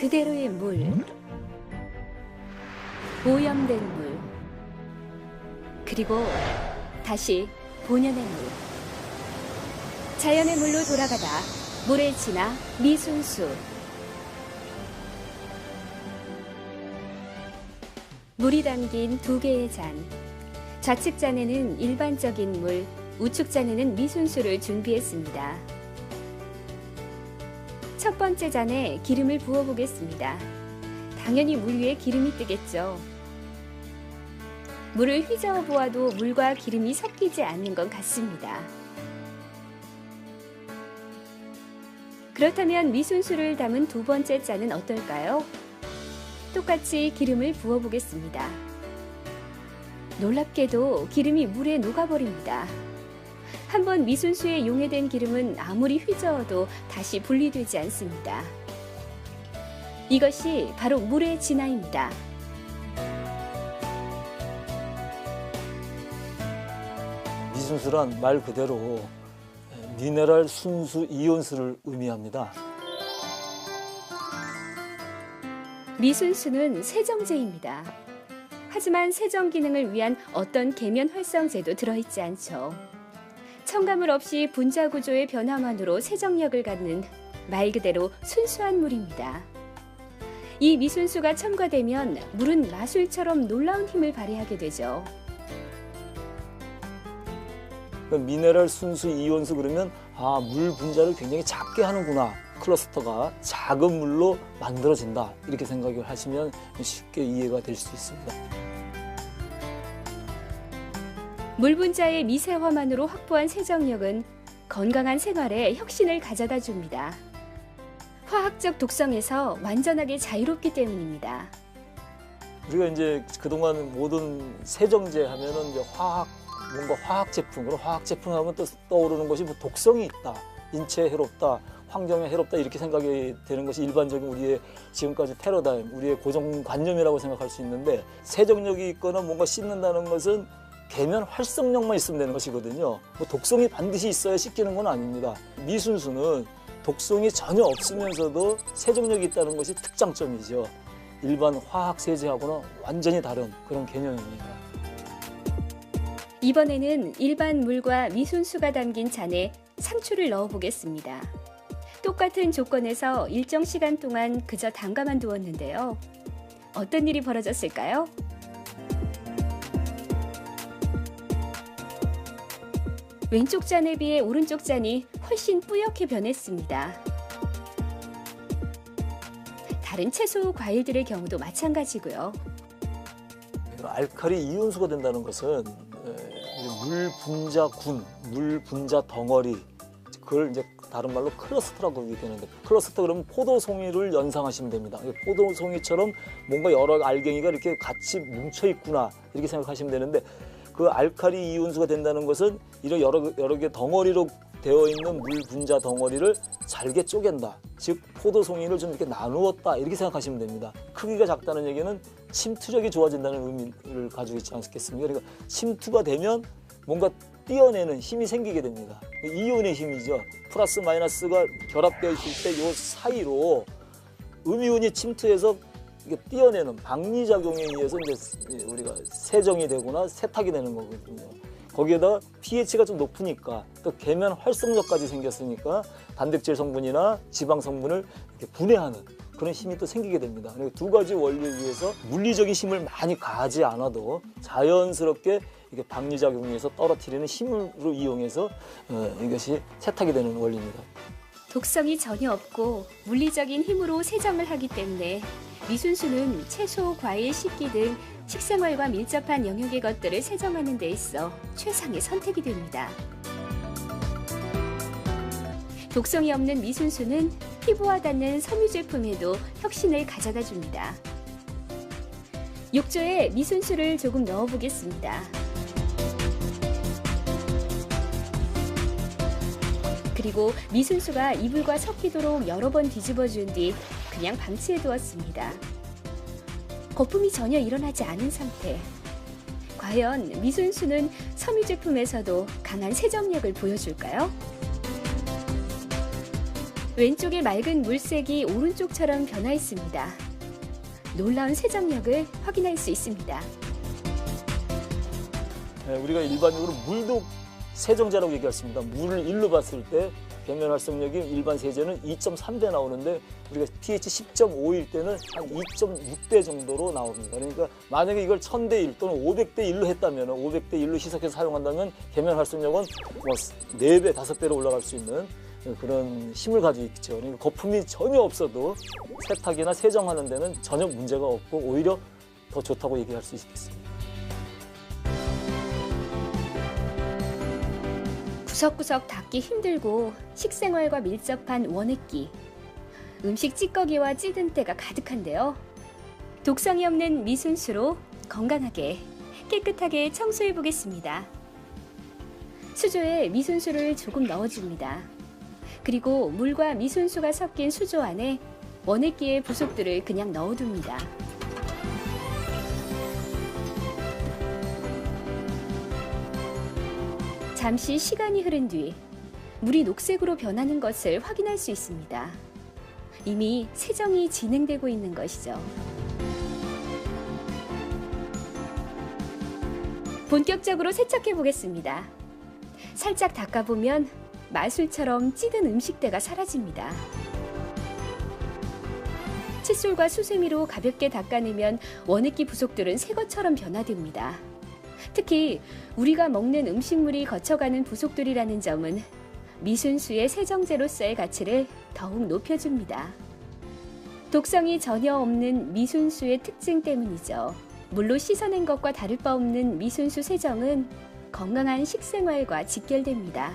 그대로의 물, 오염된 물, 그리고 다시 본연의 물. 자연의 물로 돌아가다 물에 지나 미순수. 물이 담긴 두 개의 잔. 좌측 잔에는 일반적인 물, 우측 잔에는 미순수를 준비했습니다. 첫 번째 잔에 기름을 부어보겠습니다. 당연히 물 위에 기름이 뜨겠죠. 물을 휘저어 보아도 물과 기름이 섞이지 않는 건 같습니다. 그렇다면 미순수를 담은 두 번째 잔은 어떨까요? 똑같이 기름을 부어보겠습니다. 놀랍게도 기름이 물에 녹아버립니다. 한번 미순수에 용해된 기름은 아무리 휘저어도 다시 분리되지 않습니다. 이것이 바로 물의 진화입니다. 미순수란 말 그대로 미네랄 순수 이온수를 의미합니다. 미순수는 세정제입니다. 하지만 세정 기능을 위한 어떤 계면 활성제도 들어있지 않죠. 첨가물 없이 분자 구조의 변화만으로 세정력을 갖는 말 그대로 순수한 물입니다. 이 미순수가 첨가되면 물은 마술처럼 놀라운 힘을 발휘하게 되죠. 미네랄 순수 이온수 그러면 물 분자를 굉장히 작게 하는구나. 클러스터가 작은 물로 만들어진다. 이렇게 생각을 하시면 쉽게 이해가 될 수 있습니다. 물 분자의 미세화만으로 확보한 세정력은 건강한 생활에 혁신을 가져다 줍니다. 화학적 독성에서 완전하게 자유롭기 때문입니다. 우리가 이제 그동안 모든 세정제 하면은 이제 뭔가 화학 제품, 그런 화학 제품 하면 또 떠오르는 것이 뭐 독성이 있다, 인체에 해롭다, 환경에 해롭다 이렇게 생각이 되는 것이 일반적인 우리의 지금까지 패러다임, 우리의 고정관념이라고 생각할 수 있는데 세정력이 있거나 뭔가 씻는다는 것은 계면 활성력만 있으면 되는 것이거든요. 뭐 독성이 반드시 있어야 씻기는 건 아닙니다. 미순수는 독성이 전혀 없으면서도 세정력이 있다는 것이 특장점이죠. 일반 화학 세제하고는 완전히 다른 그런 개념입니다. 이번에는 일반 물과 미순수가 담긴 잔에 상추를 넣어 보겠습니다. 똑같은 조건에서 일정 시간 동안 그저 담가만 두었는데요. 어떤 일이 벌어졌을까요? 왼쪽 잔에 비해 오른쪽 잔이 훨씬 뿌옇게 변했습니다. 다른 채소, 과일들의 경우도 마찬가지고요. 알칼리 이온수가 된다는 것은 물 분자군, 물 분자 덩어리, 그걸 이제 다른 말로 클러스터라고 얘기하는데, 클러스터 그러면 포도송이를 연상하시면 됩니다. 포도송이처럼 뭔가 여러 알갱이가 이렇게 같이 뭉쳐 있구나 이렇게 생각하시면 되는데, 그 알칼리 이온수가 된다는 것은 이런 여러 개 덩어리로 되어 있는 물 분자 덩어리를 잘게 쪼갠다. 즉 포도송이를 좀 이렇게 나누었다 이렇게 생각하시면 됩니다. 크기가 작다는 얘기는 침투력이 좋아진다는 의미를 가지고 있지 않겠습니까? 그러니까 침투가 되면 뭔가 띄어내는 힘이 생기게 됩니다. 이온의 힘이죠. 플러스 마이너스가 결합되어 있을 때 이 사이로 음이온이 침투해서 이게 띄어내는 방리작용에 의해서 이제 우리가 세정이 되거나 세탁이 되는 거거든요. 거기에다 pH가 좀 높으니까 또 계면 활성력까지 생겼으니까 단백질 성분이나 지방 성분을 이렇게 분해하는 그런 힘이 또 생기게 됩니다. 그리고 두 가지 원리에 의해서 물리적인 힘을 많이 가하지 않아도 자연스럽게 이게 방리작용에 의해서 떨어뜨리는 힘으로 이용해서 이것이 세탁이 되는 원리입니다. 독성이 전혀 없고 물리적인 힘으로 세정을 하기 때문에 미순수는 채소, 과일, 식기 등 식생활과 밀접한 영역의 것들을 세정하는 데 있어 최상의 선택이 됩니다. 독성이 없는 미순수는 피부와 닿는 섬유 제품에도 혁신을 가져다 줍니다. 욕조에 미순수를 조금 넣어 보겠습니다. 그리고 미순수가 이불과 섞이도록 여러 번 뒤집어 준 뒤 그냥 방치해 두었습니다. 거품이 전혀 일어나지 않은 상태. 과연 미순수는 섬유 제품에서도 강한 세정력을 보여줄까요? 왼쪽의 맑은 물색이 오른쪽처럼 변화했습니다. 놀라운 세정력을 확인할 수 있습니다. 우리가 일반적으로 물독 세정제라고 얘기했습니다. 물을 일로 봤을 때 계면 활성력이 일반 세제는 2.3배 나오는데 우리가 pH 10.5일 때는 한 2.6배 정도로 나옵니다. 그러니까 만약에 이걸 1000대 1 또는 500대 1로 했다면 500대 1로 희석해서 사용한다면 계면 활성력은 뭐 4배, 5배로 올라갈 수 있는 그런 힘을 가지고 있죠. 그러니까 거품이 전혀 없어도 세탁이나 세정하는 데는 전혀 문제가 없고 오히려 더 좋다고 얘기할 수 있겠습니다. 구석구석 닦기 힘들고 식생활과 밀접한 원액기. 음식 찌꺼기와 찌든 때가 가득한데요. 독성이 없는 미순수로 건강하게 깨끗하게 청소해 보겠습니다. 수조에 미순수를 조금 넣어줍니다. 그리고 물과 미순수가 섞인 수조 안에 원액기의 부속들을 그냥 넣어둡니다. 잠시 시간이 흐른 뒤 물이 녹색으로 변하는 것을 확인할 수 있습니다. 이미 세정이 진행되고 있는 것이죠. 본격적으로 세척해 보겠습니다. 살짝 닦아보면 마술처럼 찌든 음식대가 사라집니다. 칫솔과 수세미로 가볍게 닦아내면 원액기 부속들은 새 것처럼 변화됩니다. 특히 우리가 먹는 음식물이 거쳐가는 부속들이라는 점은 미순수의 세정제로서의 가치를 더욱 높여줍니다. 독성이 전혀 없는 미순수의 특징 때문이죠. 물로 씻어낸 것과 다를 바 없는 미순수 세정은 건강한 식생활과 직결됩니다.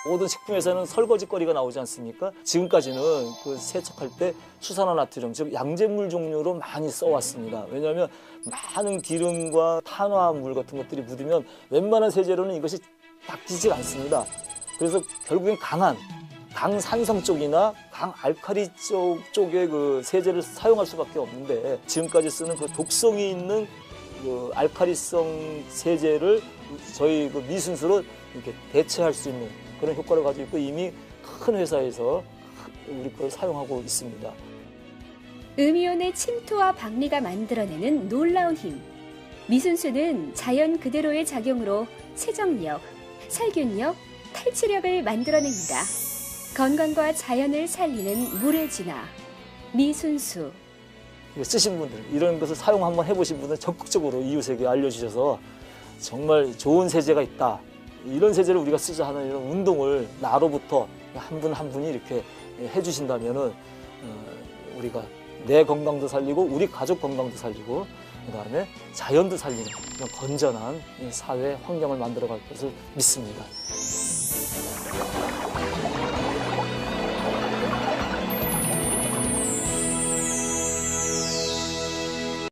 모든 식품에서는 설거지거리가 나오지 않습니까? 지금까지는 그 세척할 때 수산화나트륨, 즉 양잿물 종류로 많이 써왔습니다. 왜냐하면 많은 기름과 탄화물 같은 것들이 묻으면 웬만한 세제로는 이것이 닦이질 않습니다. 그래서 결국엔 강산성 쪽이나 강알칼리 쪽의 그 세제를 사용할 수밖에 없는데 지금까지 쓰는 그 독성이 있는 그 알칼리성 세제를 저희 그 미순수로 이렇게 대체할 수 있는 그런 효과를 가지고 있고 이미 큰 회사에서 우리 걸 사용하고 있습니다. 음이온의 침투와 박리가 만들어내는 놀라운 힘. 미순수는 자연 그대로의 작용으로 세정력, 살균력, 탈취력을 만들어냅니다. 건강과 자연을 살리는 물의 진화. 미순수. 쓰신 분들, 이런 것을 사용 한번 해보신 분들 적극적으로 이웃에게 알려주셔서 정말 좋은 세제가 있다. 이런 세제를 우리가 쓰자 하는 이런 운동을 나로부터 한 분 한 분이 이렇게 해주신다면은 우리가 내 건강도 살리고 우리 가족 건강도 살리고 그다음에 자연도 살리는 그런 건전한 사회 환경을 만들어갈 것을 믿습니다.